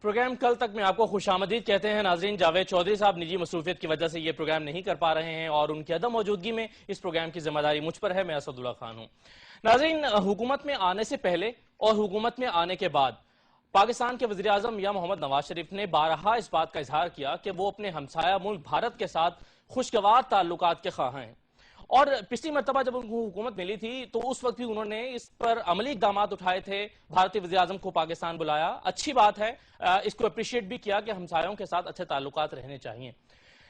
Programme کل تک میں آپ کو خوش آمدید کہتے ہیں ناظرین۔ جاوید چودھری صاحب نجی مصروفیت کی وجہ سے یہ پروگرام نہیں کر پا رہے ہیں اور ان کی عدم موجودگی میں اس پروگرام کی ذمہ داری مجھ پر ہے۔ میں اسد اللہ خان ہوں۔ ناظرین، حکومت میں آنے سے پہلے اور حکومت میں آنے کے بعد پاکستان کے وزیر اعظم میاں محمد نواز شریف نے بارہا اس بات کا اظہار کیا کہ وہ اپنے ہمسایہ ملک بھارت کے ساتھ خوشگوار تعلقات کے خواہاں ہیں، اور پچھلی مرتبہ جب ان کو حکومت ملی تھی تو اس وقت بھی انہوں نے اس پر عملی اقدامات اٹھائے تھے، بھارتی وزیر اعظم کو پاکستان بلایا، اچھی بات ہے، اس کو اپریشیٹ بھی کیا کہ ہمسایوں کے ساتھ اچھے تعلقات رہنے چاہیے۔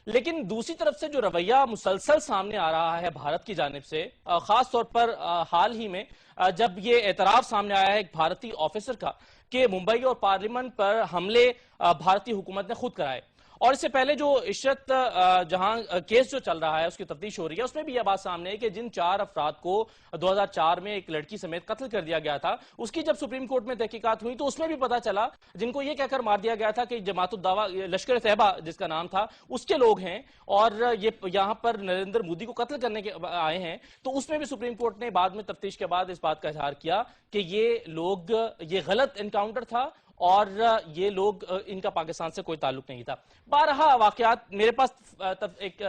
لیکن دوسری طرف سے جو رویہ مسلسل سامنے آ رہا ہے بھارت کی جانب سے، خاص طور پر حال ہی میں جب یہ اعتراف سامنے آیا ہے ایک بھارتی آفیسر کا کہ ممبئی اور پارلیمنٹ پر حملے بھارتی حکومت نے خود کرائے، اور اس سے پہلے جو عشرت جہاں کیس جو چل رہا ہے اس کی تفتیش ہو رہی ہے، اس میں بھی یہ بات سامنے ہے کہ جن 4 افراد کو 2004 میں ایک لڑکی سمیت قتل کر دیا گیا تھا، اس کی جب سپریم کورٹ میں تحقیقات ہوئی تو اس میں بھی پتا چلا جن کو یہ کہہ کر مار دیا گیا تھا کہ جماعت الدعوہ لشکر طیبہ جس کا نام تھا اس کے لوگ ہیں اور یہ یہاں پر نریندر مودی کو قتل کرنے کے آئے ہیں، تو اس میں بھی سپریم کورٹ نے بعد میں تفتیش کے بعد اس بات کا اظہار کیا کہ یہ غلط انکاؤنٹر تھا اور یہ لوگ ان کا پاکستان سے کوئی تعلق نہیں تھا۔ بارہا واقعات میرے پاس ایک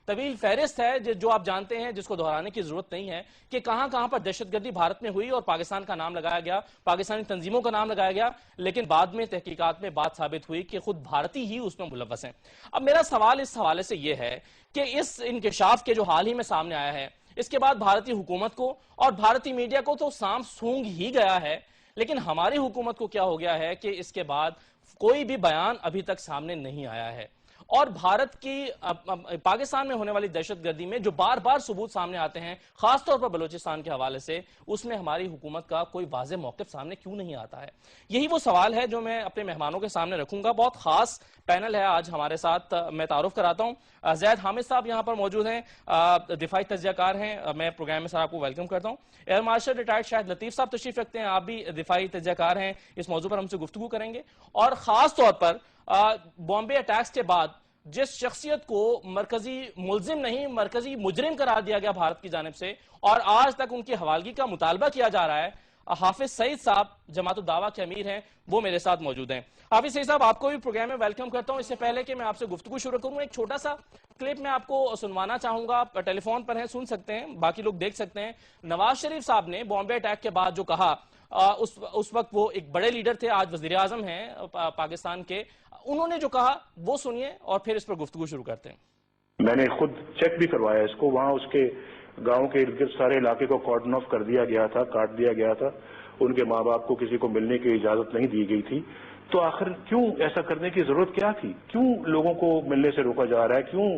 طویل فہرست ہے جو آپ جانتے ہیں، جس کو دہرانے کی ضرورت نہیں ہے کہ کہاں کہاں پر دہشت گردی بھارت میں ہوئی اور پاکستان کا نام لگایا گیا، پاکستانی تنظیموں کا نام لگایا گیا، لیکن بعد میں تحقیقات میں بات ثابت ہوئی کہ خود بھارتی ہی اس میں ملوث ہیں۔ اب میرا سوال اس حوالے سے یہ ہے کہ اس انکشاف کے جو حال ہی میں سامنے آیا ہے، اس کے بعد بھارتی حکومت کو اور بھارتی میڈیا کو تو سانپ سونگ ہی گیا ہے، لیکن ہماری حکومت کو کیا ہو گیا ہے کہ اس کے بعد کوئی بھی بیان ابھی تک سامنے نہیں آیا ہے، اور بھارت کی پاکستان میں ہونے والی دہشت گردی میں جو بار بار ثبوت سامنے آتے ہیں، خاص طور پر بلوچستان کے حوالے سے، اس میں ہماری حکومت کا کوئی واضح موقف سامنے کیوں نہیں آتا ہے؟ یہی وہ سوال ہے جو میں اپنے مہمانوں کے سامنے رکھوں گا۔ بہت خاص پینل ہے آج ہمارے ساتھ، میں تعارف کراتا ہوں۔ زید حامد صاحب یہاں پر موجود ہیں، دفاعی تجزیہ کار ہیں، میں پروگرام میں سر آپ کو ویلکم کرتا ہوں۔ ایئر مارشل ریٹائرڈ شاہد لطیف صاحب تشریف رکھتے ہیں، آپ بھی دفاعی تجزیہ کار ہیں، اس موضوع پر ہم سے گفتگو کریں گے، اور خاص طور پر بامبے اٹیکس کے بعد جس شخصیت کو مرکزی ملزم نہیں مرکزی مجرم قرار دیا گیا بھارت کی جانب سے اور آج تک ان کی حوالگی کا مطالبہ کیا جا رہا ہے، حافظ سعید صاحب جماعت الدعوہ کے امیر ہیں، وہ میرے ساتھ موجود ہیں۔ حافظ سعید صاحب، آپ کو بھی پروگرام میں ویلکم کرتا ہوں۔ اس سے پہلے کہ میں آپ سے گفتگو شروع کروں، ایک چھوٹا سا کلپ میں آپ کو سنوانا چاہوں گا، آپ ٹیلی فون پر ہیں، سن سکتے ہیں، باقی لوگ دیکھ سکتے ہیں۔ نواز شریف صاحب نے بامبے اٹیک کے بعد جو کہا، اس وقت وہ ایک بڑے لیڈر تھے، آج وزیر اعظم ہیں پاکستان کے، انہوں نے جو کہا وہ سنیے اور پھر اس پر گفتگو شروع کرتے ہیں۔ میں نے خود چیک بھی کروایا اس کو، وہاں اس کے گاؤں کے ارد گرد سارے علاقے کو کارڈن آف کر دیا گیا تھا، کاٹ دیا گیا تھا، ان کے ماں باپ کو کسی کو ملنے کی اجازت نہیں دی گئی تھی۔ تو آخر کیوں ایسا کرنے کی ضرورت کیا تھی؟ کیوں لوگوں کو ملنے سے روکا جا رہا ہے؟ کیوں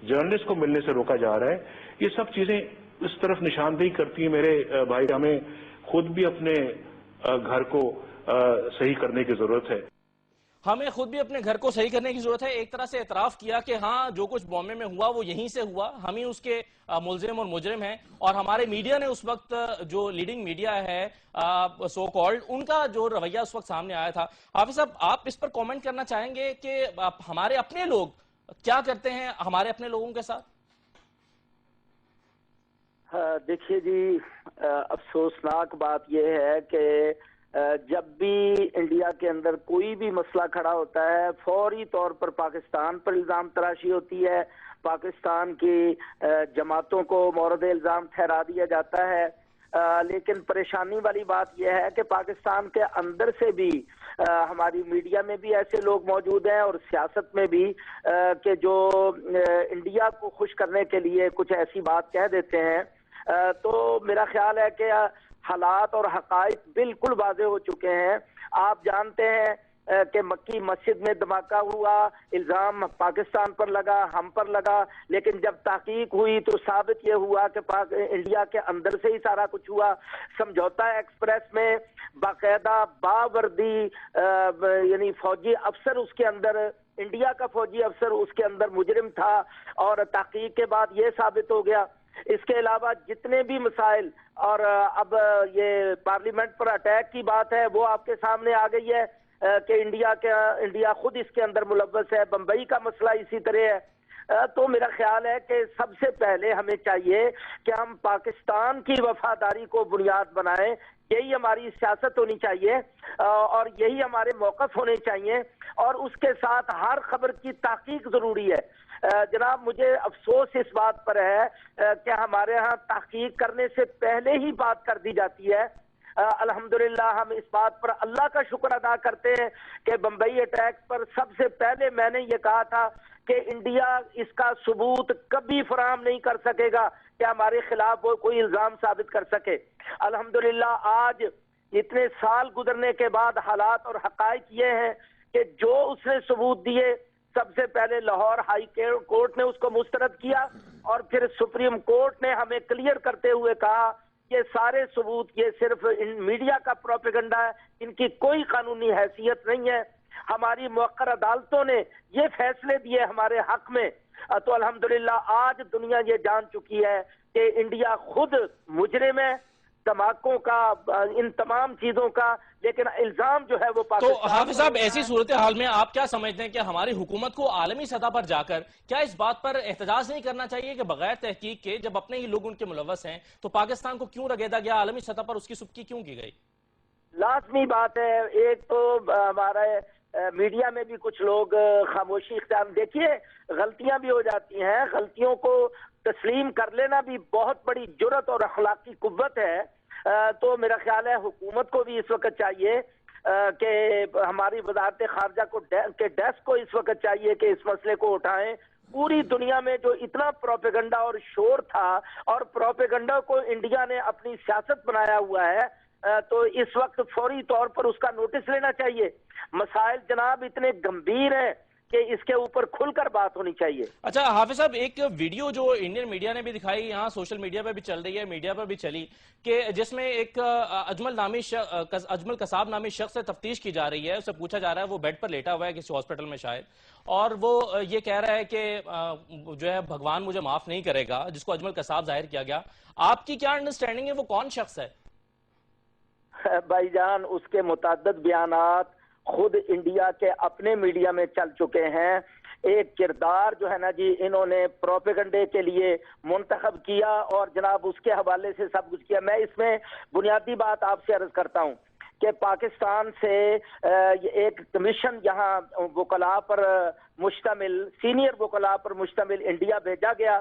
جرنلسٹ کو ملنے سے روکا جا رہا ہے؟ یہ سب چیزیں اس طرف نشاندہی کرتی ہیں میرے بھائی، ہمیں خود بھی اپنے گھر کو صحیح کرنے کی ضرورت ہے۔ ہمیں خود بھی اپنے گھر کو صحیح کرنے کی ضرورت ہے۔ ایک طرح سے اعتراف کیا کہ ہاں جو کچھ بامبے میں ہوا وہ یہیں سے ہوا، ہم ہی اس کے ملزم اور مجرم ہیں، اور ہمارے میڈیا نے اس وقت جو لیڈنگ میڈیا ہے سو کالڈ، ان کا جو رویہ اس وقت سامنے آیا تھا۔ حافظ صاحب، آپ اس پر کامنٹ کرنا چاہیں گے کہ ہمارے اپنے لوگ کیا کرتے ہیں ہمارے اپنے لوگوں کے ساتھ؟ دیکھیے جی، افسوسناک بات یہ ہے کہ جب بھی انڈیا کے اندر کوئی بھی مسئلہ کھڑا ہوتا ہے، فوری طور پر پاکستان پر الزام تراشی ہوتی ہے، پاکستان کی جماعتوں کو مورد الزام ٹھہرا دیا جاتا ہے۔ لیکن پریشانی والی بات یہ ہے کہ پاکستان کے اندر سے بھی ہماری میڈیا میں بھی ایسے لوگ موجود ہیں اور سیاست میں بھی کہ جو انڈیا کو خوش کرنے کے لیے کچھ ایسی بات کہہ دیتے ہیں۔ تو میرا خیال ہے کہ حالات اور حقائق بالکل واضح ہو چکے ہیں۔ آپ جانتے ہیں کہ مکی مسجد میں دھماکہ ہوا، الزام پاکستان پر لگا، ہم پر لگا، لیکن جب تحقیق ہوئی تو ثابت یہ ہوا کہ انڈیا کے اندر سے ہی سارا کچھ ہوا۔ سمجھوتا ایکسپریس میں باقاعدہ باوردی یعنی فوجی افسر اس کے اندر، انڈیا کا فوجی افسر اس کے اندر مجرم تھا، اور تحقیق کے بعد یہ ثابت ہو گیا۔ اس کے علاوہ جتنے بھی مسائل، اور اب یہ پارلیمنٹ پر اٹیک کی بات ہے وہ آپ کے سامنے آ گئی ہے کہ انڈیا خود اس کے اندر ملوث ہے، بمبئی کا مسئلہ اسی طرح ہے۔ تو میرا خیال ہے کہ سب سے پہلے ہمیں چاہیے کہ ہم پاکستان کی وفاداری کو بنیاد بنائیں، یہی ہماری سیاست ہونی چاہیے اور یہی ہمارے موقف ہونے چاہیے۔ اور اس کے ساتھ ہر خبر کی تحقیق ضروری ہے۔ جناب مجھے افسوس اس بات پر ہے کہ ہمارے ہاں تحقیق کرنے سے پہلے ہی بات کر دی جاتی ہے۔ الحمدللہ ہم اس بات پر اللہ کا شکر ادا کرتے ہیں کہ بمبئی اٹیک پر سب سے پہلے میں نے یہ کہا تھا کہ انڈیا اس کا ثبوت کبھی فراہم نہیں کر سکے گا کہ ہمارے خلاف وہ کوئی الزام ثابت کر سکے۔ الحمدللہ آج اتنے سال گزرنے کے بعد حالات اور حقائق یہ ہیں کہ جو اس نے ثبوت دیے، سب سے پہلے لاہور ہائی کورٹ نے اس کو مسترد کیا اور پھر سپریم کورٹ نے ہمیں کلیئر کرتے ہوئے کہا یہ سارے ثبوت یہ صرف میڈیا کا پروپیگنڈا ہے، ان کی کوئی قانونی حیثیت نہیں ہے۔ ہماری موقر عدالتوں نے یہ فیصلے دیے ہمارے حق میں، تو الحمدللہ آج دنیا یہ جان چکی ہے کہ انڈیا خود مجرم ہے دھماکوں کا، ان تمام چیزوں کا، لیکن الزام جو ہے وہ تو پاکستان حافظ صاحب ایسی صورتحال میں آپ کیا سمجھتے ہیں کہ ہماری حکومت کو عالمی سطح پر جا کر کیا اس بات پر احتجاج نہیں کرنا چاہیے کہ بغیر تحقیق کے جب اپنے ہی لوگ ان کے ملوث ہیں تو پاکستان کو کیوں رگیدا گیا، عالمی سطح پر اس کی سبکی کیوں کی گئی؟ لازمی بات ہے۔ ایک تو ہمارے میڈیا میں بھی کچھ لوگ خاموشی اختیار، دیکھیے غلطیاں بھی ہو جاتی ہیں، غلطیوں کو تسلیم کر لینا بھی بہت بڑی جرت اور اخلاقی قوت ہے۔ تو میرا خیال ہے حکومت کو بھی اس وقت چاہیے کہ ہماری وزارت خارجہ کے ڈیسک کو اس وقت چاہیے کہ اس مسئلے کو اٹھائیں۔ پوری دنیا میں جو اتنا پروپیگنڈا اور شور تھا اور پروپیگنڈا کو انڈیا نے اپنی سیاست بنایا ہوا ہے، تو اس وقت فوری طور پر اس کا نوٹس لینا چاہیے۔ مسائل جناب اتنے گمبھیر ہیں کہ اس کے اوپر کھل کر بات ہونی چاہیے۔ اچھا حافظ صاحب، ایک ویڈیو جو انڈین میڈیا نے بھی دکھائی، یہاں سوشل میڈیا پہ بھی چل رہی ہے، میڈیا پر بھی چلی، کہ جس میں ایک اجمل قصاب نامی شخص سے تفتیش کی جا رہی ہے، اسے پوچھا جا رہا ہے، وہ بیڈ پر لیٹا ہوا ہے کسی ہاسپٹل میں شاید، اور وہ یہ کہہ رہا ہے کہ جو ہے بھگوان مجھے معاف نہیں کرے گا، جس کو اجمل قصاب ظاہر کیا گیا۔ آپ کی کیا انڈرسٹینڈنگ ہے، وہ کون شخص ہے؟ بھائی جان اس کے متعدد بیانات خود انڈیا کے اپنے میڈیا میں چل چکے ہیں۔ ایک کردار جو ہے نا جی انہوں نے پروپیگنڈے کے لیے منتخب کیا اور جناب اس کے حوالے سے سب کچھ کیا۔ میں اس میں بنیادی بات آپ سے عرض کرتا ہوں کہ پاکستان سے ایک کمیشن یہاں وکلاء پر مشتمل، سینئر وکلاء پر مشتمل انڈیا بھیجا گیا۔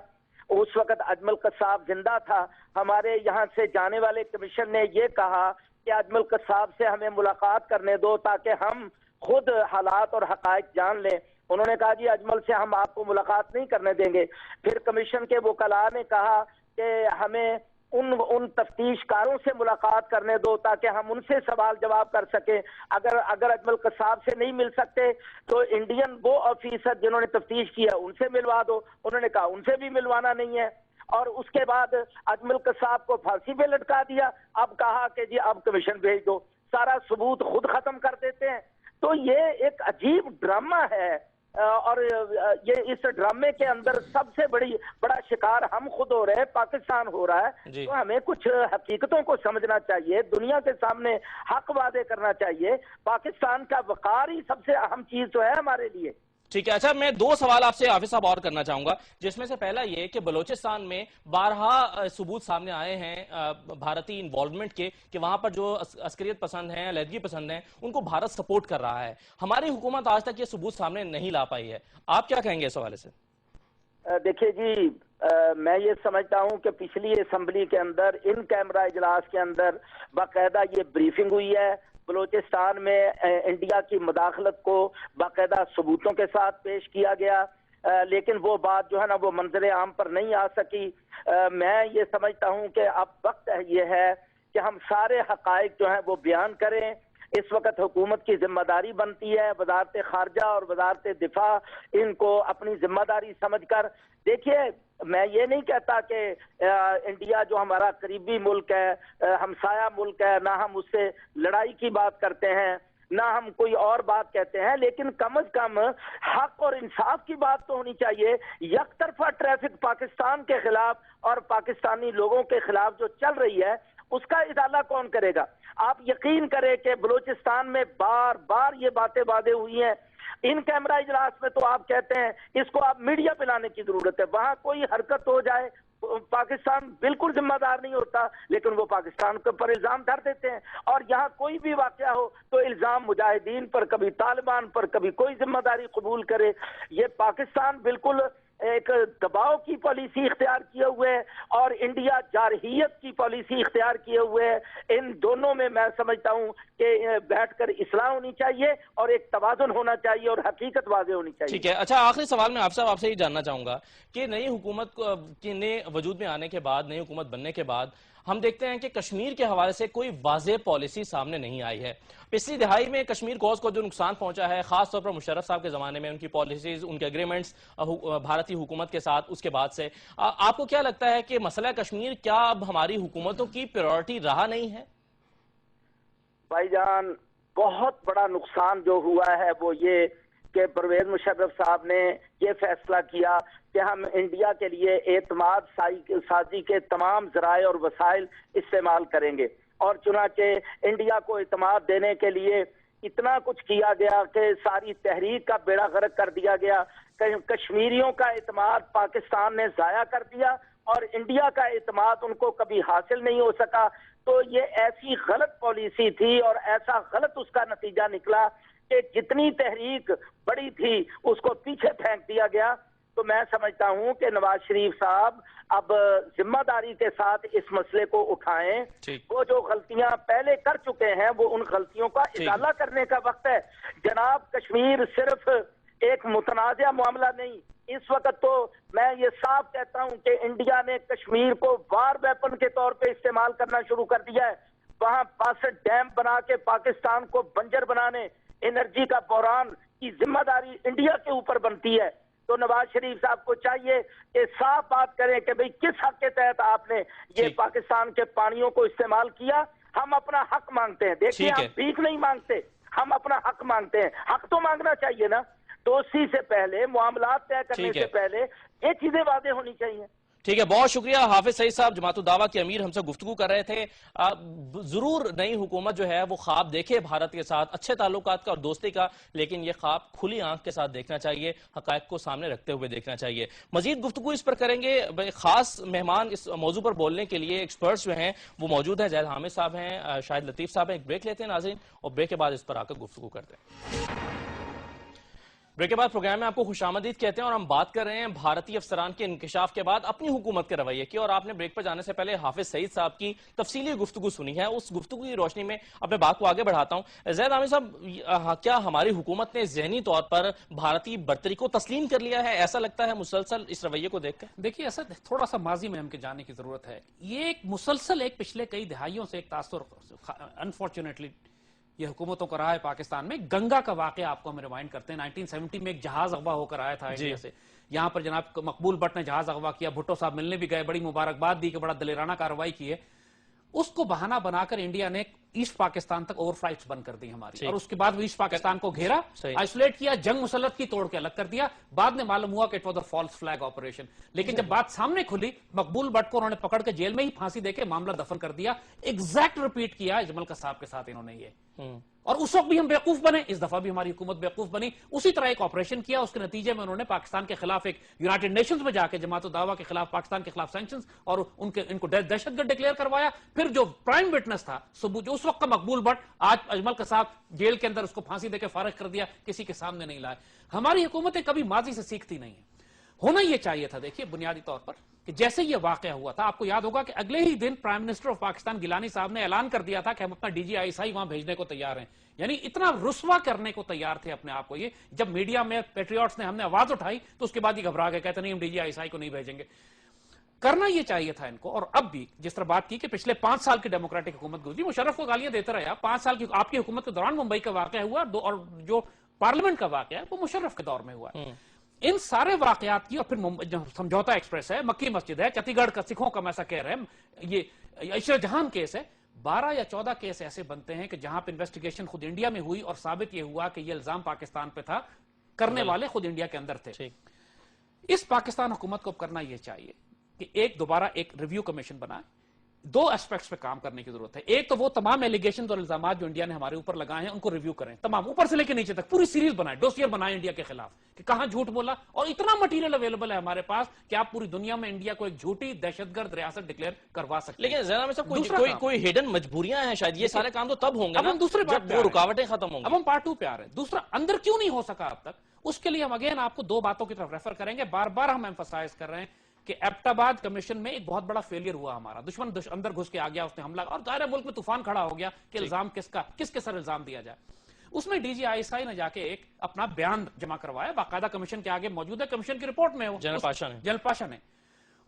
اس وقت اجمل قصاب زندہ تھا۔ ہمارے یہاں سے جانے والے کمیشن نے یہ کہا کہ اجمل قصاب سے ہمیں ملاقات کرنے دو تاکہ ہم خود حالات اور حقائق جان لیں۔ انہوں نے کہا جی اجمل سے ہم آپ کو ملاقات نہیں کرنے دیں گے۔ پھر کمیشن کے وکلاء نے کہا کہ ہمیں ان تفتیش کاروں سے ملاقات کرنے دو تاکہ ہم ان سے سوال جواب کر سکیں۔ اگر اجمل قصاب سے نہیں مل سکتے تو انڈین وہ آفیسر جنہوں نے تفتیش کیا ان سے ملوا دو۔ انہوں نے کہا ان سے بھی ملوانا نہیں ہے، اور اس کے بعد اجمل قصاب کو پھانسی پہ لٹکا دیا۔ اب کہا کہ جی اب کمیشن بھیج دو، سارا ثبوت خود ختم کر دیتے ہیں۔ تو یہ ایک عجیب ڈرامہ ہے، اور یہ اس ڈرامے کے اندر سب سے بڑا شکار ہم خود ہو رہے ہیں، پاکستان ہو رہا ہے۔ تو ہمیں کچھ حقیقتوں کو سمجھنا چاہیے، دنیا کے سامنے حق وعدے کرنا چاہیے۔ پاکستان کا وقار ہی سب سے اہم چیز تو ہے ہمارے لیے۔ ٹھیک ہے، اچھا میں دو سوال آپ سے حافظ صاحب اور کرنا چاہوں گا، جس میں سے پہلا یہ کہ بلوچستان میں بارہا ثبوت سامنے آئے ہیں بھارتی انوالومنٹ کے، کہ وہاں پر جو عسکریت پسند ہیں، علیحدگی پسند ہیں، ان کو بھارت سپورٹ کر رہا ہے۔ ہماری حکومت آج تک یہ ثبوت سامنے نہیں لا پائی ہے، آپ کیا کہیں گے اس حوالے سے؟ دیکھیے جی میں یہ سمجھتا ہوں کہ پچھلی اسمبلی کے اندر ان کیمرہ اجلاس کے اندر باقاعدہ یہ بریفنگ ہوئی ہے، بلوچستان میں انڈیا کی مداخلت کو باقاعدہ ثبوتوں کے ساتھ پیش کیا گیا، لیکن وہ بات جو ہے نا وہ منظر عام پر نہیں آ سکی۔ میں یہ سمجھتا ہوں کہ اب وقت یہ ہے کہ ہم سارے حقائق جو ہیں وہ بیان کریں۔ اس وقت حکومت کی ذمہ داری بنتی ہے، وزارت خارجہ اور وزارت دفاع ان کو اپنی ذمہ داری سمجھ کر، دیکھیے میں یہ نہیں کہتا کہ انڈیا جو ہمارا قریبی ملک ہے، ہمسایہ ملک ہے، نہ ہم اس سے لڑائی کی بات کرتے ہیں نہ ہم کوئی اور بات کہتے ہیں، لیکن کم از کم حق اور انصاف کی بات تو ہونی چاہیے۔ یک طرفہ ٹریفک پاکستان کے خلاف اور پاکستانی لوگوں کے خلاف جو چل رہی ہے اس کا ازالہ کون کرے گا؟ آپ یقین کریں کہ بلوچستان میں بار بار یہ باتیں واضح ہوئی ہیں۔ ان کیمرہ اجلاس میں تو آپ کہتے ہیں اس کو آپ میڈیا پہ لانے کی ضرورت ہے، وہاں کوئی حرکت ہو جائے، پاکستان بالکل ذمہ دار نہیں ہوتا، لیکن وہ پاکستان کے پر الزام دھر دیتے ہیں، اور یہاں کوئی بھی واقعہ ہو تو الزام مجاہدین پر، کبھی طالبان پر، کبھی کوئی ذمہ داری قبول کرے۔ یہ پاکستان بالکل ایک دباؤ کی پالیسی اختیار کیے ہوئے ہے اور انڈیا جارحیت کی پالیسی اختیار کیے ہوئے ہے۔ ان دونوں میں میں سمجھتا ہوں کہ بیٹھ کر اصلاح ہونی چاہیے اور ایک توازن ہونا چاہیے اور حقیقت واضح ہونی چاہیے۔ ٹھیک ہے، اچھا آخری سوال میں آپ سے یہ جاننا چاہوں گا کہ نئی حکومت نے وجود میں آنے کے بعد، نئی حکومت بننے کے بعد ہم دیکھتے ہیں کہ کشمیر کے حوالے سے کوئی واضح پالیسی سامنے نہیں آئی ہے۔ پچھلی دہائی میں کشمیر کوز کو جو نقصان پہنچا ہے، خاص طور پر مشرف صاحب کے زمانے میں ان کی پالیسیز، ان کے اگریمنٹس بھارتی حکومت کے ساتھ، اس کے بعد سے آپ کو کیا لگتا ہے کہ مسئلہ کشمیر کیا اب ہماری حکومتوں کی پریورٹی رہا نہیں ہے؟ بھائی جان، بہت بڑا نقصان جو ہوا ہے وہ یہ کہ پرویز مشرف صاحب نے یہ فیصلہ کیا کہ ہم انڈیا کے لیے اعتماد سازی کے تمام ذرائع اور وسائل استعمال کریں گے، اور چنانچہ انڈیا کو اعتماد دینے کے لیے اتنا کچھ کیا گیا کہ ساری تحریک کا بیڑا غرق کر دیا گیا۔ کشمیریوں کا اعتماد پاکستان نے ضائع کر دیا اور انڈیا کا اعتماد ان کو کبھی حاصل نہیں ہو سکا۔ تو یہ ایسی غلط پالیسی تھی اور ایسا غلط اس کا نتیجہ نکلا کہ جتنی تحریک بڑی تھی اس کو پیچھے پھینک دیا گیا۔ تو میں سمجھتا ہوں کہ نواز شریف صاحب اب ذمہ داری کے ساتھ اس مسئلے کو اٹھائیں۔ وہ جو غلطیاں پہلے کر چکے ہیں وہ ان غلطیوں کا ازالہ کرنے کا وقت ہے۔ جناب، کشمیر صرف ایک متنازع معاملہ نہیں، اس وقت تو میں یہ صاف کہتا ہوں کہ انڈیا نے کشمیر کو وار ویپن کے طور پہ استعمال کرنا شروع کر دیا ہے۔ وہاں 62 ڈیم بنا کے پاکستان کو بنجر بنانے، انرجی کا بحران کی ذمہ داری انڈیا کے اوپر بنتی ہے۔ تو نواز شریف صاحب کو چاہیے کہ صاف بات کریں کہ بھئی کس حق کے تحت آپ نے یہ پاکستان کے پانیوں کو استعمال کیا۔ ہم اپنا حق مانگتے ہیں، دیکھیے ہم بھیک نہیں مانگتے، ہم اپنا حق مانگتے ہیں۔ حق تو مانگنا چاہیے نا، دوستی سے پہلے، معاملات طے کرنے سے پہلے یہ چیزیں واضح ہونی چاہیے۔ ٹھیک ہے، بہت شکریہ۔ حافظ سعید صاحب جماعت الدعوہ کے امیر ہم سے گفتگو کر رہے تھے۔ ضرور نئی حکومت جو ہے وہ خواب دیکھے بھارت کے ساتھ، اچھے تعلقات کا اور دوستی کا، لیکن یہ خواب کھلی آنکھ کے ساتھ دیکھنا چاہیے، حقائق کو سامنے رکھتے ہوئے دیکھنا چاہیے۔ مزید گفتگو اس پر کریں گے، خاص مہمان اس موضوع پر بولنے کے لیے ایکسپرٹس جو ہیں وہ موجود ہیں۔ زید حامد صاحب ہیں، شاہد لطیف صاحب ہیں۔ ایک بریک لیتے ہیں ناظرین، اور بریک کے بعد اس پر آ کر گفتگو کرتے ہیں۔ بریک کے بعد پروگرام میں آپ کو خوش آمدید کہتے ہیں اور ہم بات کر رہے ہیں بھارتی افسران کے انکشاف کے بعد اپنی حکومت کے رویے کی، اور آپ نے بریک پر جانے سے پہلے حافظ سعید صاحب کی تفصیلی گفتگو سنی ہے۔ اس گفتگو کی روشنی میں اپنے بات کو آگے بڑھاتا ہوں۔ زید عامر صاحب، کیا ہماری حکومت نے ذہنی طور پر بھارتی برتری کو تسلیم کر لیا ہے؟ ایسا لگتا ہے مسلسل اس رویے کو دیکھ کر۔ دیکھیے، ایسا تھوڑا سا ماضی میں ہم کے جانے کی ضرورت ہے۔ یہ ایک مسلسل پچھلے کئی دہائیوں سے ایک تاثر انفارچونیٹلی یہ حکومتوں کا رہا ہے پاکستان میں۔ گنگا کا واقعہ آپ کو ہم ریمائنڈ کرتے ہیں، 1970 میں ایک جہاز اغوا ہو کر آیا تھا انڈیا سے۔ یہاں پر جناب مقبول بٹ نے جہاز اغوا کیا، بھٹو صاحب ملنے بھی گئے، بڑی مبارکباد دی کہ بڑا دلیرانہ کارروائی کی ہے۔ اس کو بہانہ بنا کر انڈیا نے ایسٹ پاکستان تک اوور فلائٹس بند کر دی ہماری، اور اس کے بعد وہ ایسٹ پاکستان کو گھیرا، آئسولیٹ کیا، جنگ مسلط کی، توڑ کے الگ کر دیا۔ بعد میں معلوم ہوا کہ it was a false flag operation, لیکن جب بات سامنے کھلی، مقبول بٹ کو انہوں نے پکڑ کے جیل میں ہی پھانسی دے کے معاملہ دفن کر دیا۔ ایگزیکٹ ریپیٹ کیا اجمل قصاب کے ساتھ انہوں نے یہ، اور اس وقت بھی ہم بیوقوف بنے، اس دفعہ بھی ہماری حکومت بیوقوف بنی۔ اسی طرح ایک آپریشن کیا، اس کے نتیجے میں انہوں نے پاکستان کے خلاف ایک یونائٹڈ نیشنز میں جا کے جماعت الدعوہ کے خلاف، پاکستان کے خلاف سینکشنز اور ان کو دہشت گرد ڈکلیئر کروایا۔ پھر جو پرائم وٹنس تھا جو اس وقت کا مقبول بٹ، آج اجمل قصاب جیل کے اندر، اس کو پھانسی دے کے فارغ کر دیا، کسی کے سامنے نہیں لائے۔ ہماری حکومتیں کبھی ماضی سے سیکھتی نہیں ہیں۔ ہونا یہ چاہیے تھا، دیکھیے بنیادی طور پر، کہ جیسے یہ واقعہ ہوا تھا، آپ کو یاد ہوگا کہ اگلے ہی دن prime minister of Pakistan Gilani صاحب نے اعلان کر دیا تھا کہ ہم اپنا D G I S I وہاں بھیجنے کو تیار ہیں۔ یعنی اتنا رسوا کرنے کو تیار تھے اپنے آپ کو یہ۔ جب میڈیا میں پیٹریوٹس نے ہم نے آواز اٹھائی تو اس کے بعد یہ گھبرا کے کہتے نہیں، ہم D G I S I کو نہیں بھیجیں گے۔ کرنا یہ چاہیے تھا ان کو۔ اور اب بھی جس طرح بات کی کہ پچھلے 5 سال کی ڈیموکریٹک حکومت گزری، مشرف کو گالیاں دیتے رہا۔ 5 سال کی آپ کی حکومت کے دوران ممبئی کا واقعہ ہوا، اور جو پارلیمنٹ کا واقعہ ہے وہ مشرف کے دور میں ہوا۔ ان سارے واقعات کی، اور پھر سمجھوتا ایکسپریس ہے، مکی مسجد ہے، چتی گڑھ کا سکھوں کا میساکر ہے، یہ عشرت جہان کیس ہے، 12 یا 14 کیس ایسے بنتے ہیں کہ جہاں پہ انویسٹیگیشن خود انڈیا میں ہوئی اور ثابت یہ ہوا کہ یہ الزام پاکستان پہ تھا، کرنے والے خود انڈیا کے اندر تھے۔ اس پاکستان حکومت کو کرنا یہ چاہیے کہ دوبارہ ایک ریویو کمیشن بنائے، دو ایسپیکٹس پہ کام کرنے کی ضرورت ہے. ایک تو وہ تمام ایلیگیشنز اور الزامات جو انڈیا نے ہمارے اوپر لگائے ہیں ان کو ریویو کریں, تمام اوپر سے لے کے نیچے تک پوری سیریز بنائیں, ڈوسیئر بنائیں انڈیا کے خلاف کہ کہاں جھوٹ بولا, اور اتنا مٹیریل اویلیبل ہے ہمارے پاس کہ آپ پوری دنیا میں انڈیا کو ایک جھوٹی دہشت گرد ریاست ڈکلیئر کروا سکتے ہیں. لیکن زین احمد صاحب کوئی ہڈن مجبوریاں ہیں شاید, یہ سارے کام تو تب ہوں گے اب ہم دوسرے جب وہ رکاوٹیں ختم ہوں گی. اب ہم پارٹ 2 پہ آ رہے ہیں. دوسرا, اندر کیوں نہیں ہو سکا اب تک, اس کے لیے ہم اگین آپ کو دو باتوں کی طرف ریفر کریں گے. بار بار ہم ایمفسائز کر رہے ہیں کہ ایبٹ آباد کمیشن میں ایک بہت بڑا فیلئر ہوا ہمارا. دشمن اندر گھس کے آ گیا, اس نے حملہ, اور ظاہر ہے ملک میں طوفان کھڑا ہو گیا کہ الزام کس کے سر الزام دیا جائے. اس میں D G I S I نے جا کے ایک اپنا بیان جمع کروایا, باقاعدہ کمیشن کے آگے موجود ہے, کمیشن کی رپورٹ میں جنرل پاشا نے,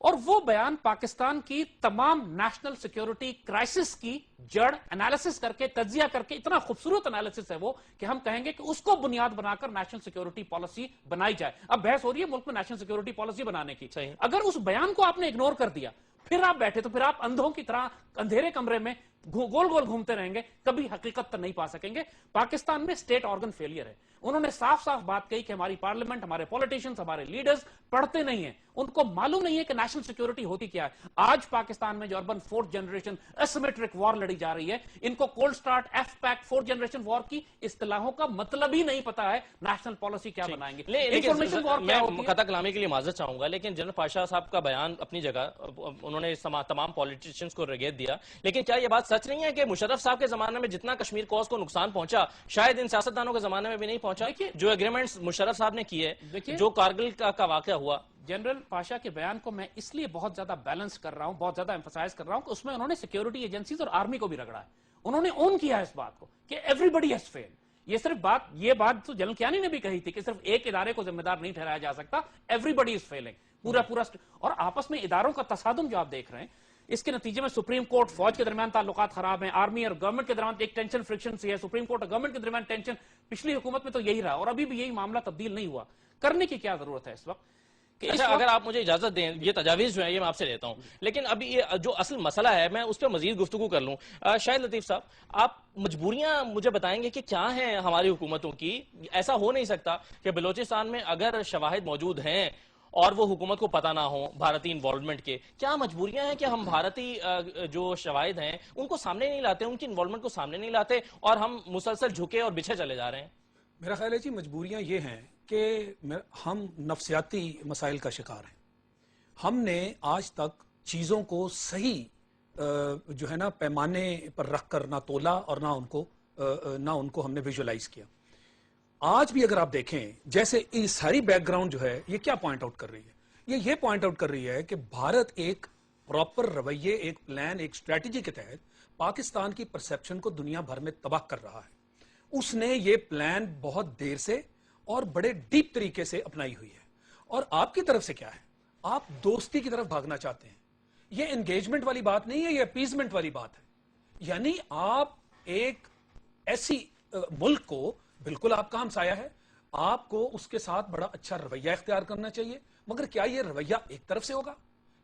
اور وہ بیان پاکستان کی تمام نیشنل سیکیورٹی کرائسس کی جڑ انالیسس کر کے, تجزیہ کر کے, اتنا خوبصورت انالیسس ہے وہ کہ ہم کہیں گے کہ اس کو بنیاد بنا کر نیشنل سیکیورٹی پالیسی بنائی جائے. اب بحث ہو رہی ہے ملک میں نیشنل سیکیورٹی پالیسی بنانے کی. اگر اس بیان کو آپ نے اگنور کر دیا, پھر آپ بیٹھے تو پھر آپ اندھوں کی طرح اندھیرے کمرے میں گول گول گھومتے رہیں گے, کبھی حقیقت نہیں پا سکیں گے. پاکستان میں اسٹیٹ آرگن فیلئر ہے. انہوں نے صاف صاف بات کہی کہ ہماری پارلیمنٹ, ہمارے پولیٹیشنز, ہمارے لیڈرز پڑھتے نہیں ہیں, ان کو معلوم نہیں ہے کہ نیشنل سیکیورٹی ہوتی کیا ہے. آج پاکستان میں جو urban fourth generation asymmetric war لڑی جا رہی ہے, ان کو cold start, F pack, fourth generation war کی اصطلاحوں کا مطلب ہی نہیں پتا ہے. نیشنل پالیسی کیا بنائیں گے, انفارمیشن وار کیا ہوتی ہے. میں قطع کلامی کے لیے معذرت چاہوں گا, لیکن جنرل پاشا صاحب کا بیان اپنی جگہ, انہوں نے تمام پولیٹیشنز کو ریگیٹ دیا, لیکن کیا یہ بات سچ نہیں ہے کہ مشرف صاحب کے زمانے میں جتنا کشمیر کوز کو نقصان پہنچا شاید ان سیاستدانوں کے زمانے میں بھی نہیں پہنچا؟ جو ایگریمنٹس مشرف صاحب نے کیے, جو کارگل کا واقعہ ہوا. جنرل پاشا کے بیان کو میں اس لیے بہت زیادہ بیلنس کر رہا ہوں, بہت زیادہ ایمفسائز کر رہا ہوں کہ اس میں انہوں نے سیکیورٹی ایجنسیز اور آرمی کو بھی رگڑا ہے. انہوں نے اون کیا ہے اس بات کو کہ ایوری بڈی ہیز فیلڈ. یہ بات تو جنرل کیانی نے بھی کہی تھی کہ صرف ایک ادارے کو ذمہ دار نہیں ٹھہرایا جا سکتا, ایوری بڈی از فیلنگ, پورا. اور آپس میں اداروں کا تصادم جو آپ دیکھ رہے ہیں, اس کے نتیجے میں سپریم کورٹ فوج کے درمیان تعلقات خراب ہیں, آرمی اور گورنمنٹ کے درمیان ایک ٹینشن فرکشن سی ہے, سپریم کورٹ اور گورنمنٹ کے درمیان ٹینشن. پچھلی حکومت میں تو یہی رہا اور ابھی بھی یہی معاملہ تبدیل نہیں ہوا. کرنے کی کیا ضرورت ہے اس وقت؟ اگر آپ مجھے اجازت دیں, یہ تجاویز جو ہے یہ میں آپ سے لیتا ہوں, لیکن ابھی یہ جو اصل مسئلہ ہے میں اس پہ مزید گفتگو کر لوں. شاہد لطیف صاحب, آپ مجبوریاں مجھے بتائیں گے کہ کیا ہیں ہماری حکومتوں کی؟ ایسا ہو نہیں سکتا کہ بلوچستان میں اگر شواہد موجود ہیں اور وہ حکومت کو پتہ نہ ہو بھارتی انوالومنٹ کے. کیا مجبوریاں ہیں کہ ہم بھارتی جو شواہد ہیں ان کو سامنے نہیں لاتے, ان کی انوالومنٹ کو سامنے نہیں لاتے, اور ہم مسلسل جھکے اور بچھے چلے جا رہے ہیں؟ میرا خیال ہے جی مجبوریاں یہ ہیں کہ ہم نفسیاتی مسائل کا شکار ہیں. ہم نے آج تک چیزوں کو صحیح جو ہے نا پیمانے پر رکھ کر نہ تولا اور نہ ان کو ہم نے ویژولائز کیا. آج بھی اگر آپ دیکھیں, جیسے یہ ساری بیک گراؤنڈ جو ہے یہ کیا پوائنٹ آؤٹ کر رہی ہے, یہ پوائنٹ آؤٹ کر رہی ہے کہ بھارت ایک پراپر رویے, ایک پلان, ایک اسٹریٹجی کے تحت پاکستان کی پرسپشن کو دنیا بھر میں تباہ کر رہا ہے. اس نے یہ پلان بہت دیر سے اور بڑے ڈیپ طریقے سے اپنائی ہوئی ہے. اور آپ کی طرف سے کیا ہے, آپ دوستی کی طرف بھاگنا چاہتے ہیں. یہ انگیجمنٹ والی بات نہیں ہے, یہ اپیزمنٹ والی بات ہے. یعنی آپ ایک ایسی ملک کو, بالکل آپ کا ہمسایہ ہے, آپ کو اس کے ساتھ بڑا اچھا رویہ اختیار کرنا چاہیے, مگر کیا یہ رویہ ایک طرف سے ہوگا؟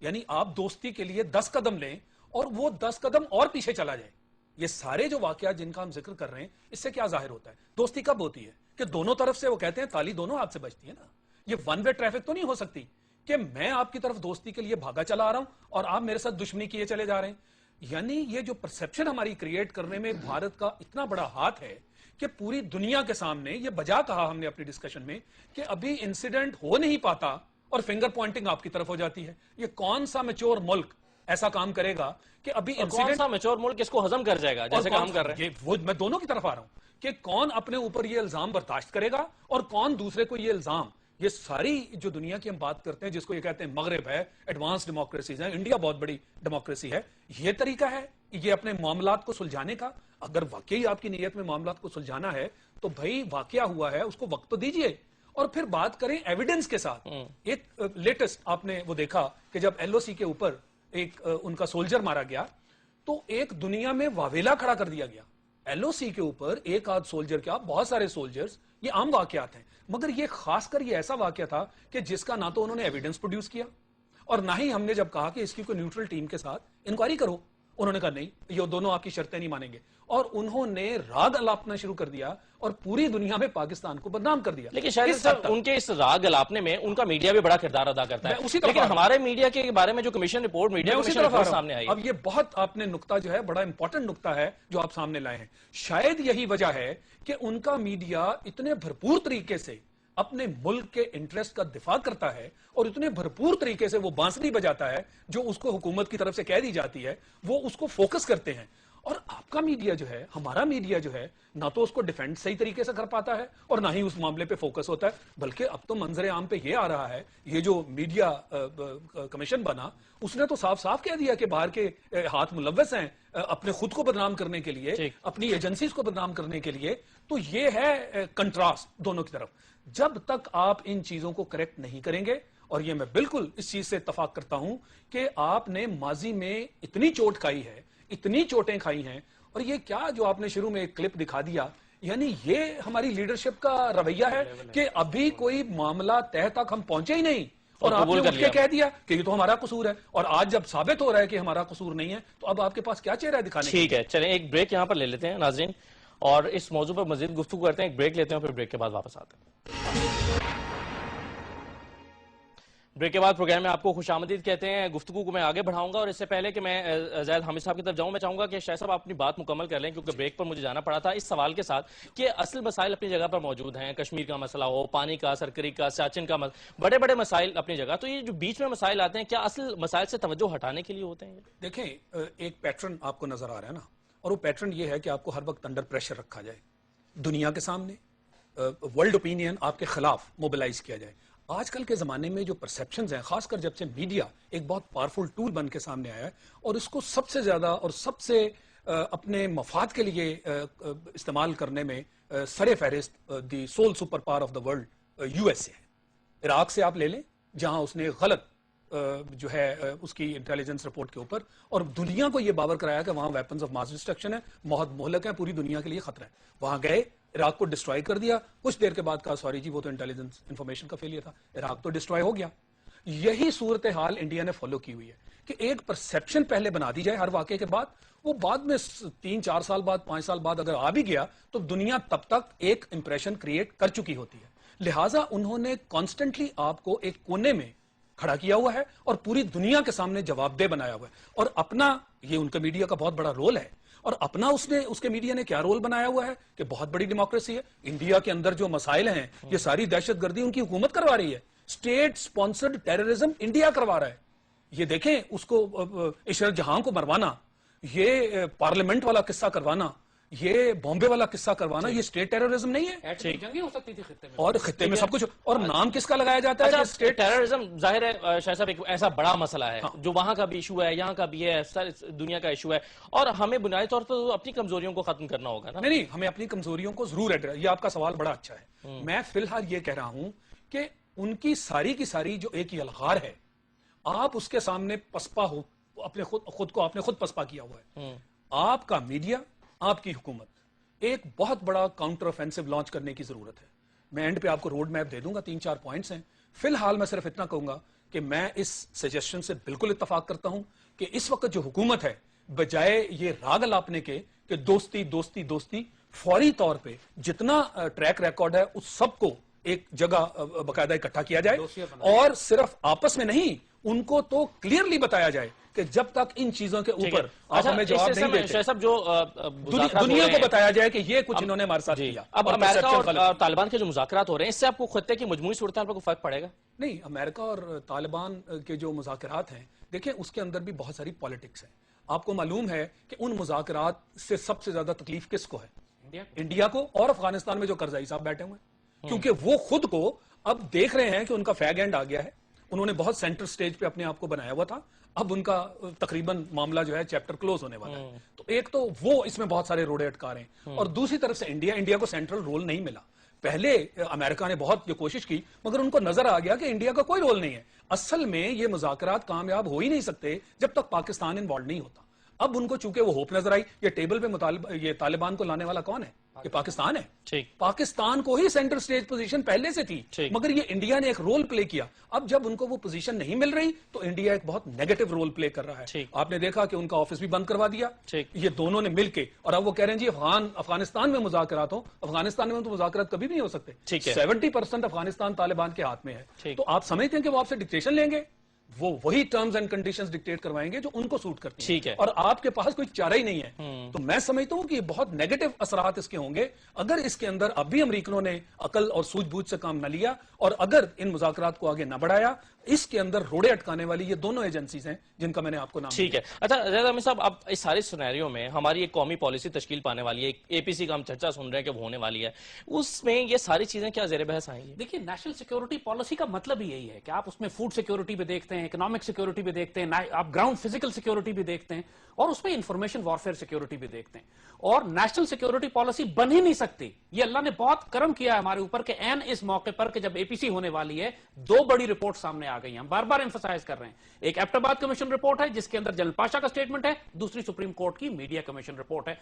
یعنی آپ دوستی کے لیے 10 قدم لیں اور وہ 10 قدم اور پیچھے چلا جائے. یہ سارے جو واقعات جن کا ہم ذکر کر رہے ہیں, اس سے کیا ظاہر ہوتا ہے؟ دوستی کب ہوتی ہے کہ دونوں طرف سے, وہ کہتے ہیں تالی دونوں ہاتھ سے بجتی ہے نا. یہ ون وے ٹریفک تو نہیں ہو سکتی کہ میں آپ کی طرف دوستی کے لیے بھاگا چلا آ رہا ہوں اور آپ میرے ساتھ دشمنی کیے چلے جا رہے ہیں. یعنی یہ جو پرسپشن ہماری کریٹ کرنے میں بھارت کا اتنا بڑا ہاتھ ہے کہ پوری دنیا کے سامنے یہ بجا کہا ہم نے اپنی ڈسکشن میں کہ ابھی انسیڈنٹ ہو نہیں پاتا اور فنگر پوائنٹنگ آپ کی طرف ہو جاتی ہے. یہ کون سا میچور ملک ایسا کام کرے گا کہ ابھی کون سا میچور ملک اس کو ہزم کر جائے گا جیسے کام کر رہے ہیں؟ وہ میں دونوں کی طرف آ رہا ہوں کہ کون اپنے اوپر یہ الزام برداشت کرے گا اور کون دوسرے کو یہ الزام. یہ ساری جو دنیا کی ہم بات کرتے ہیں جس کو یہ کہتے ہیں مغرب ہے, ایڈوانس ڈیموکریسیز ہیں, انڈیا بہت بڑی ڈیموکریسی ہے, یہ طریقہ ہے یہ اپنے معاملات کو سلجھانے کا؟ اگر واقعی آپ کی نیت میں معاملات کو سلجھانا ہے تو بھائی واقعہ ہوا ہے اس کو وقت تو دیجئے اور پھر بات کریں ایویڈنس کے ساتھ. ایک لیٹسٹ آپ نے وہ دیکھا کہ جب ایل او سی کے اوپر ایک ان کا سولجر مارا گیا تو ایک دنیا میں واویلا کھڑا کر دیا گیا. ایل او سی کے اوپر ایک آدھ سولجر کیا, بہت سارے سولجرز, یہ عام واقعات ہیں, مگر یہ خاص کر یہ ایسا واقعہ تھا کہ جس کا نہ تو انہوں نے ایویڈنس پروڈیوس کیا اور نہ ہی ہم نے جب کہا کہ اس کی کوئی نیوٹرل ٹیم کے ساتھ انکوائری کرو انہوں نے کہا نہیں یہ دونوں آپ کی شرطیں نہیں مانیں گے اور انہوں نے راگ الاپنا شروع کر دیا اور پوری دنیا میں پاکستان کو بدنام کر دیا. لیکن شاید صاحب ان کے اس راگ الاپنے میں ان کا میڈیا بھی بڑا کردار ادا کرتا ہے, لیکن ہمارے میڈیا کے بارے میں جو commission report media commission report سامنے آئی, اب یہ بہت آپ نے نقطہ جو ہے بڑا امپورٹنٹ نقطہ ہے جو آپ سامنے لائے ہیں. شاید یہی وجہ ہے کہ ان کا میڈیا اتنے بھرپور طریقے سے اپنے ملک کے انٹرسٹ کا دفاع کرتا ہے اور اتنے بھرپور طریقے سے وہ بانسری بجاتا ہے جو اس کو حکومت کی طرف سے کہہ دی جاتی ہے, وہ اس کو فوکس کرتے ہیں. اور آپ کا میڈیا جو ہے, ہمارا میڈیا جو ہے, نہ تو اس کو ڈیفینڈ صحیح طریقے سے کر پاتا ہے اور نہ ہی اس معاملے پہ فوکس ہوتا ہے, بلکہ اب تو منظر عام پہ یہ آ رہا ہے, یہ جو میڈیا کمیشن بنا اس نے تو صاف صاف کہہ دیا کہ باہر کے ہاتھ ملوث ہیں اپنے خود کو بدنام کرنے کے لیے, اپنی ایجنسیز کو بدنام کرنے کے لیے. تو یہ ہے کنٹراسٹ دونوں کی طرف. جب تک آپ ان چیزوں کو کریکٹ نہیں کریں گے, اور یہ میں بالکل اس چیز سے اتفاق کرتا ہوں کہ آپ نے ماضی میں اتنی چوٹ کھائی ہے, اتنی چوٹیں کھائی ہیں, اور یہ کیا جو آپ نے شروع میں ایک کلپ دکھا دیا, یعنی یہ ہماری لیڈرشپ کا رویہ ہے کہ ابھی کوئی معاملہ تہ تک ہم پہنچے ہی نہیں اور آپ نے اٹھ کے کہہ دیا کہ یہ تو ہمارا قصور ہے, اور آج جب ثابت ہو رہا ہے کہ ہمارا قصور نہیں ہے تو اب آپ کے پاس کیا چہرہ ہے دکھانے. ٹھیک ہے, چلیں ایک بریک یہاں پر لے لیتے ہیں ناظرین, اور اس موضوع پر مزید گفتگو کرتے ہیں. ایک بریک لیتے ہیں, پھر بریک کے بعد واپس آتے ہیں. بریک کے بعد پروگرام میں آپ کو خوش آمدید کہتے ہیں. گفتگو کو میں آگے بڑھاؤں گا, اور اس سے پہلے کہ میں زید حامد صاحب کی طرف جاؤں, میں چاہوں گا کہ شاہ صاحب آپ اپنی بات مکمل کر لیں, کیونکہ بریک پر مجھے جانا پڑا تھا اس سوال کے ساتھ کہ اصل مسائل اپنی جگہ پر موجود ہیں. کشمیر کا مسئلہ ہو, پانی کا, سرکری کا, سیاچن کا, بڑے بڑے مسائل اپنی جگہ. تو یہ جو بیچ میں مسائل آتے ہیں, کیا اصل مسائل سے توجہ ہٹانے کے لیے ہوتے ہیں؟ دیکھیں, ایک پیٹرن آپ کو نظر آ رہا ہے نا, اور وہ پیٹرن یہ ہے کہ آپ کو ہر وقت انڈر پریشر رکھا جائے, دنیا کے سامنے ورلڈ اوپینین آپ کے خلاف موبلائز کیا جائے. آج کل کے زمانے میں جو پرسیپشنز ہیں, خاص کر جب سے میڈیا ایک بہت پاورفل ٹول بن کے سامنے آیا ہے اور اس کو سب سے زیادہ اور سب سے اپنے مفاد کے لیے استعمال کرنے میں سر فہرست the sole super power of the world U S A ہے. عراق سے آپ لے لیں, جہاں اس نے غلط جو ہے اس کی انٹیلیجنس رپورٹ کے اوپر اور دنیا کو یہ باور کرایا کہ وہاں ویپنز آف ماس ڈسٹرکشن ہے, بہت مہلک ہے, پوری دنیا کے لیے خطرہ ہے. وہاں گئے, عراق کو ڈسٹرائے کر دیا, کچھ دیر کے بعد کہا سوری جی وہ تو انٹیلیجنس انفارمیشن کا فیلئر تھا, عراق تو ڈسٹرائے ہو گیا. یہی صورتحال انڈیا نے فالو کی ہوئی ہے کہ ایک پرسیپشن پہلے بنا دی جائے ہر واقعے کے بعد, وہ بعد میں 3-4 سال بعد 5 سال بعد اگر آ بھی گیا تو دنیا تب تک ایک امپریشن کریٹ کر چکی ہوتی ہے. لہٰذا انہوں نے کانسٹنٹلی آپ کو ایک کونے میں کھڑا کیا ہوا ہے اور پوری دنیا کے سامنے جواب دہ بنایا ہوا ہے. اور اپنا, یہ ان کا میڈیا کا بہت بڑا رول ہے, اور اپنا اس کے میڈیا نے کیا رول بنایا ہوا ہے کہ بہت بڑی ڈیموکریسی ہے. انڈیا کے اندر جو مسائل ہیں, یہ ساری دہشت گردی ان کی حکومت کروا رہی ہے, اسٹیٹ سپانسرڈ ٹیررزم انڈیا کروا رہا ہے. یہ دیکھیں, اس کو عشرت جہاں کو مروانا, یہ پارلیمنٹ والا قصہ کروانا, یہ بامبے والا قصہ کروانا, یہ اسٹیٹ ٹیررزم نہیں ہے. جنگیں ہو سکتی تھی خطے میں, اور خطے میں سب کچھ, اور نام کس کا لگایا جاتا ہے؟ اسٹیٹ ٹیررزم ظاہر ہے شاہ صاحب ایک ایسا بڑا مسئلہ ہے جو وہاں کا بھی ایشو ہے, یہاں کا بھی ہے, دنیا کا ایشو ہے, اور ہمیں بنیادی طور پر اپنی کمزوریوں کو ختم کرنا ہوگا نا. نہیں, ہمیں اپنی کمزوریوں کو ضرور ایڈریس, یہ آپ کا سوال بڑا اچھا ہے. میں فی الحال یہ کہہ رہا ہوں کہ ان کی ساری جو ایک ہی الغار ہے, آپ اس کے سامنے پسپا ہو, اپنے خود کو آپ نے خود پسپا کیا ہوا ہے. آپ کا میڈیا, آپ کی حکومت ایک بہت بڑا کاؤنٹر آفینسو لانچ کرنے کی ضرورت ہے. میں اینڈ پہ آپ کو روڈ میپ دے دوں گا, 3-4 پوائنٹس ہیں. فی الحال میں صرف اتنا کہوں گا کہ میں اس سجیشن سے بالکل اتفاق کرتا ہوں کہ اس وقت جو حکومت ہے, بجائے یہ راگ الاپنے کے کہ دوستی دوستی دوستی, فوری طور پہ جتنا ٹریک ریکارڈ ہے اس سب کو ایک جگہ باقاعدہ اکٹھا کیا جائے, اور صرف آپس میں نہیں, ان کو تو کلیئرلی بتایا جائے کہ جب تک ان چیزوں کے اوپر آپ ہمیں جواب نہیں دیتے, دنیا کو بتایا جائے کہ یہ کچھ انہوں نے ہمارے ساتھ کیا. اب امریکہ اور طالبان کے جو مذاکرات ہو رہے ہیں, اس سے آپ کو خطے کی مجموعی صورتحال پر کوئی فرق پڑے گا؟ نہیں, امریکہ اور طالبان کے جو مذاکرات ہیں, دیکھیں اس کے اندر بھی بہت ساری پالیٹکس ہے. آپ کو معلوم ہے کہ ان مذاکرات سے سب سے زیادہ تکلیف کس کو ہے؟ انڈیا کو, اور افغانستان میں جو کرزائی صاحب بیٹھے ہوئے ہیں, کیونکہ وہ خود کو اب دیکھ رہے ہیں کہ ان کا فیگ اینڈ آ گیا ہے. انہوں نے بہت سینٹر سٹیج پہ اپنے آپ کو بنایا ہوا تھا, اب ان کا تقریباً معاملہ جو ہے چیپٹر کلوز ہونے والا ہے. تو ایک تو وہ اس میں بہت سارے روڑے اٹکا رہے ہیں, اور دوسری طرف سے انڈیا کو سینٹرل رول نہیں ملا. پہلے امریکہ نے بہت یہ کوشش کی, مگر ان کو نظر آ گیا کہ انڈیا کا کوئی رول نہیں ہے. اصل میں یہ مذاکرات کامیاب ہو ہی نہیں سکتے جب تک پاکستان انوالو نہیں ہوتا. اب ان کو چونکہ وہ ہوپ نظر آئی. یہ ٹیبل پہ یہ طالبان کو لانے والا کون ہے؟ یہ پاکستان ہے. ٹھیک. پاکستان کو ہی سینٹر سٹیج پوزیشن پہلے سے تھی, مگر یہ انڈیا نے ایک رول پلے کیا. اب جب ان کو وہ پوزیشن نہیں مل رہی تو انڈیا ایک بہت نیگیٹو رول پلے کر رہا ہے. آپ نے دیکھا کہ ان کا آفس بھی بند کروا دیا یہ دونوں نے مل کے, اور اب وہ کہہ رہے ہیں جی افغانستان میں مذاکرات ہوں. افغانستان میں تو مذاکرات کبھی نہیں ہو سکتے. 70% افغانستان طالبان کے ہاتھ میں ہے. تو آپ سمجھتے ہیں کہ وہ آپ سے ڈکٹیشن لیں گے؟ وہ وہی ٹرمز اینڈ کنڈیشنز ڈکٹیٹ کروائیں گے جو ان کو سوٹ کرتی ہیں, اور آپ کے پاس کوئی چارہ ہی نہیں ہے. تو میں سمجھتا ہوں کہ بہت نیگیٹو اثرات اس کے ہوں گے اگر اس کے اندر اب بھی امریکنوں نے عقل اور سوجھ بوجھ سے کام نہ لیا, اور اگر ان مذاکرات کو آگے نہ بڑھایا. اس کے اندر روڑے اٹکانے والی یہ دونوں ایجنسیز ہیں جن کا میں نے آپ کو نام دیا. ٹھیک ہے. اچھا زید احمد صاحب, اب اس سارے سینیریو میں ہماری ایک قومی پالیسی تشکیل پانے والی ہے, اے پی سی کا ہم چرچا سن رہے ہیں کہ وہ ہونے والی ہے, اس میں یہ ساری چیزیں کیا زیر بحث آئیں گی؟ دیکھیے, نیشنل سیکیورٹی پالیسی کا مطلب ہی یہی ہے کہ آپ اس میں فوڈ سیکیورٹی بھی دیکھتے ہیں, اکنامک سیکیورٹی بھی دیکھتے ہیں, آپ گراؤنڈ فزیکل سیکیورٹی بھی دیکھتے ہیں, اور اس میں انفارمیشن وارفیئر سیکیورٹی بھی دیکھتے ہیں. اور نیشنل سیکیورٹی پالیسی بن ہی نہیں سکتی. یہ اللہ نے بہت کرم کیا ہے ہمارے اوپر کہ این اس موقع پر کہ جب اے پی سی ہونے والی ہے, 2 بڑی رپورٹ سامنے آ گئی ہیں. ہم بار بار ایمفسائز کر رہے ہیں. ایک ایبٹ آباد کمیشن رپورٹ ہے جس کے اندر جنرل پاشا کا سٹیٹمنٹ ہے, دوسری سپریم کورٹ کی میڈیا کمیشن رپورٹ ہے.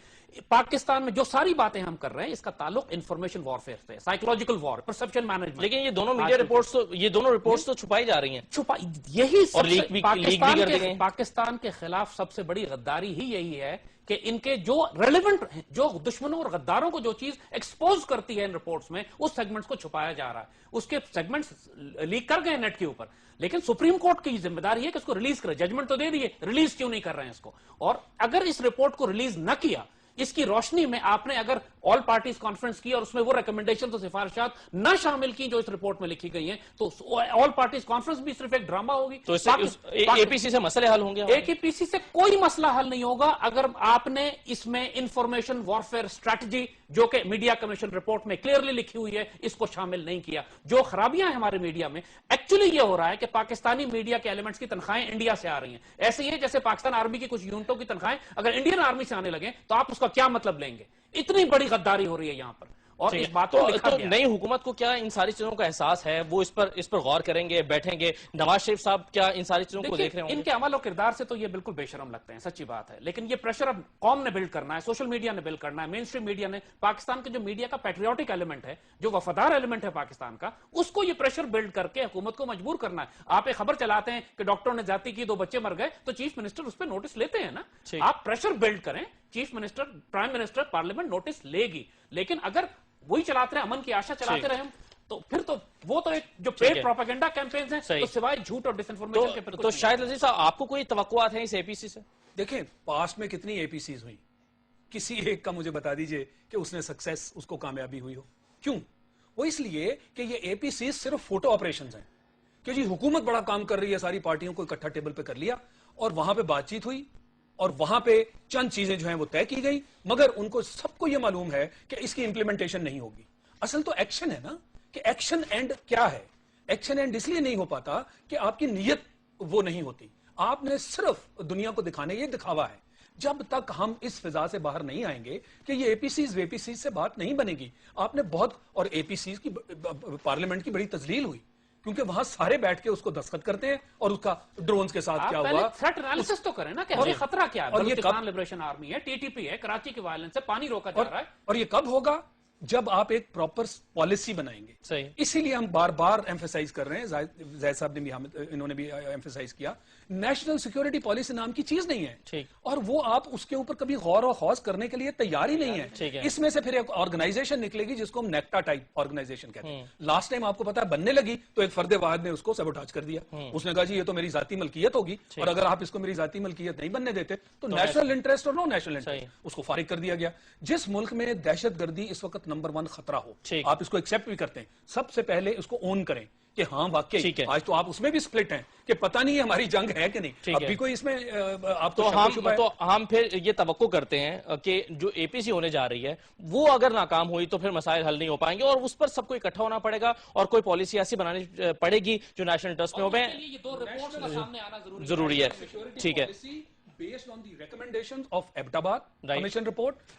پاکستان میں جو ساری باتیں ہم کر رہے ہیں اس کا تعلق انفارمیشن وارفیئر سے, سائیکولوجیکل وار, پرسپشن مینجمنٹ. لیکن یہ دونوں میڈیا رپورٹس تو چھپائی جا رہی ہیں, یہی پاکستان کے خلاف سب سے بڑی غداری ہی یہی ہے کہ ان کے جو ریلیونٹ, جو دشمنوں اور غداروں کو جو چیز ایکسپوز کرتی ہے ان رپورٹس میں, اس سیگمنٹس کو چھپایا جا رہا ہے. اس کے سیگمنٹس لیک کر گئے نیٹ کے اوپر, لیکن سپریم کورٹ کی ذمہ داری ہے کہ اس کو ریلیز کرے. ججمنٹ تو دے دیے, ریلیز کیوں نہیں کر رہے ہیں اس کو؟ اور اگر اس رپورٹ کو ریلیز نہ کیا, اس کی روشنی میں آپ نے اگر آل پارٹیز کانفرنس کی اور اس میں وہ ریکمنڈیشن تو سفارشات نہ شامل کی جو اس رپورٹ میں لکھی گئی ہیں, تو آل پارٹیز کانفرنس بھی صرف ایک ڈرامہ ہوگی. تو اے پی سی سے مسئلے حل ہوں گے؟ اے پی سی سے کوئی مسئلہ حل نہیں ہوگا اگر آپ نے اس میں انفارمیشن وارفیئر اسٹریٹجی جو کہ میڈیا کمیشن رپورٹ میں کلیئرلی لکھی ہوئی ہے اس کو شامل نہیں کیا. جو خرابیاں ہیں ہمارے میڈیا میں, ایکچولی یہ ہو رہا ہے کہ پاکستانی میڈیا کے ایلیمنٹس کی تنخواہیں انڈیا سے آ رہی ہیں. ایسے ہی ہے جیسے پاکستان آرمی کی کچھ یونٹوں کی تنخواہیں اگر انڈین آرمی سے آنے لگیں تو آپ اس کا کیا مطلب لیں گے؟ اتنی بڑی غداری ہو رہی ہے یہاں پر. اور اس بات کو نئی حکومت کو کیا ان ساری چیزوں کا احساس ہے؟ وہ اس پر غور کریں گے, بیٹھیں گے. نواز شریف صاحب کیا ان ساری چیزوں کو دیکھ رہے ہوں گے؟ ان کے عمل و کردار سے تو یہ بالکل بے شرم لگتے ہیں, سچی بات ہے. لیکن یہ پریشر اب قوم نے بلڈ کرنا ہے, سوشل میڈیا نے بلڈ کرنا ہے, مین اسٹریم میڈیا نے, پاکستان کے جو میڈیا کا پیٹریوٹک ایلیمنٹ ہے, جو وفادار ایلیمنٹ ہے پاکستان کا, اس کو یہ پریشر بلڈ کر کے حکومت کو مجبور کرنا ہے. آپ ایک خبر چلاتے ہیں کہ ڈاکٹروں نے زیادتی کی, 2 بچے مر گئے, تو چیف منسٹر اس پہ نوٹس لیتے ہیں نا. آپ پریشر بلڈ کریں, chief minister, prime minister, parliament notice لے گی. لیکن اگر وہی چلاتے رہے, امن کی آشا چلاتے رہے, تو پھر تو وہ تو ایک جو پیڈ پروپیگنڈا کیمپینز ہیں, تو سوائے جھوٹ اور ڈس انفارمیشن کے. تو شاید لذیذ صاحب آپ کو کوئی توقعات ہیں اس اے پی سی سے؟ دیکھیں, پاسٹ میں کتنی اے پی سیز ہوئی, کسی ایک کا مجھے بتا دیجئے کہ اس نے سکسیس, اس کو کامیابی ہوئی ہو. کیوں؟ وہ اس لیے کہ یہ اے پی سیز صرف فوٹو آپریشنز ہیں کہ جی حکومت بڑا کام کر رہی ہے, ساری پارٹیوں کو اکٹھا ٹیبل پہ کر لیا اور وہاں پہ بات چیت ہوئی اور وہاں پہ چند چیزیں جو ہیں وہ طے کی گئی, مگر ان کو سب کو یہ معلوم ہے کہ اس کی امپلیمنٹیشن نہیں ہوگی. اصل تو ایکشن ہے نا, کہ ایکشن اینڈ کیا ہے. ایکشن اینڈ اس لیے نہیں ہو پاتا کہ آپ کی نیت وہ نہیں ہوتی. آپ نے صرف دنیا کو دکھانے, یہ دکھاوا ہے. جب تک ہم اس فضا سے باہر نہیں آئیں گے کہ یہ اے پی سیز وے پی سیز سے بات نہیں بنے گی. آپ نے بہت, اور اے پی سیز کی پارلیمنٹ کی بڑی تذلیل ہوئی کیونکہ وہاں سارے بیٹھ کے اس کو دستخط کرتے ہیں اور اس کا ڈرونز کے ساتھ کیا ہوا. تھریٹ انالیسس تو کریں نا کہ ہمیں خطرہ کیا ہے. بلوچستان لبریشن آرمی ہے, ٹی ٹی پی ہے, کراچی کے وائلنس سے پانی روکا جا رہا ہے. اور یہ کب ہوگا؟ جب آپ ایک پراپر پالیسی بنائیں گے. صحیح. اسی لیے ہم بار بار ایمفیسائز کر رہے ہیں, زید صاحب نے بھی, انہوں نے بھی ایمفیسائز کیا, نیشنل سیکیورٹی پالیسی نام کی چیز نہیں ہے, اور وہ آپ اس کے اوپر کبھی غور و خوض کرنے کے لیے تیار ہی نہیں ہے. اس میں سے پھر ایک آرگنائزیشن نکلے گی جس کو ہم نیکٹا ٹائپ آرگنائزیشن کہتے ہیں. لاسٹ ٹائم آپ کو پتا ہے بننے لگی تو ایک فرد واحد نے اس کو سیبوٹاج کر دیا. اس نے کہا جی یہ تو میری ذاتی ملکیت ہوگی, اور اگر آپ اس کو میری ذاتی ملکیت نہیں بننے دیتے تو نیشنل انٹرسٹ اور نو نیشنل انٹرسٹ, اس کو فارغ کر دیا گیا. جس ملک میں دہشت گردی اس وقت نمبر 1 خطرہ ہو, آپ اس کو ایکسپٹ بھی کرتے ہیں, سب سے پہلے اس کو اون کریں کہ ہاں واقعی آج تو آپ اس میں بھی سپلٹ ہیں کہ پتہ نہیں ہماری جنگ ہے کہ نہیں. اب بھی کوئی اس میں آپ تو ہم پھر یہ توقع کرتے ہیں کہ جو اے پی سی ہونے جا رہی ہے وہ اگر ناکام ہوئی تو پھر مسائل حل نہیں ہو پائیں گے, اور اس پر سب کو اکٹھا ہونا پڑے گا اور کوئی پالیسی ایسی بنانی پڑے گی جو نیشنل انٹرسٹ میں ہو. یہ 2 رپورٹس کا سامنے آنا ضروری ہے. ٹھیک ہے, based on the recommendations of Abbottabad Right. Commission report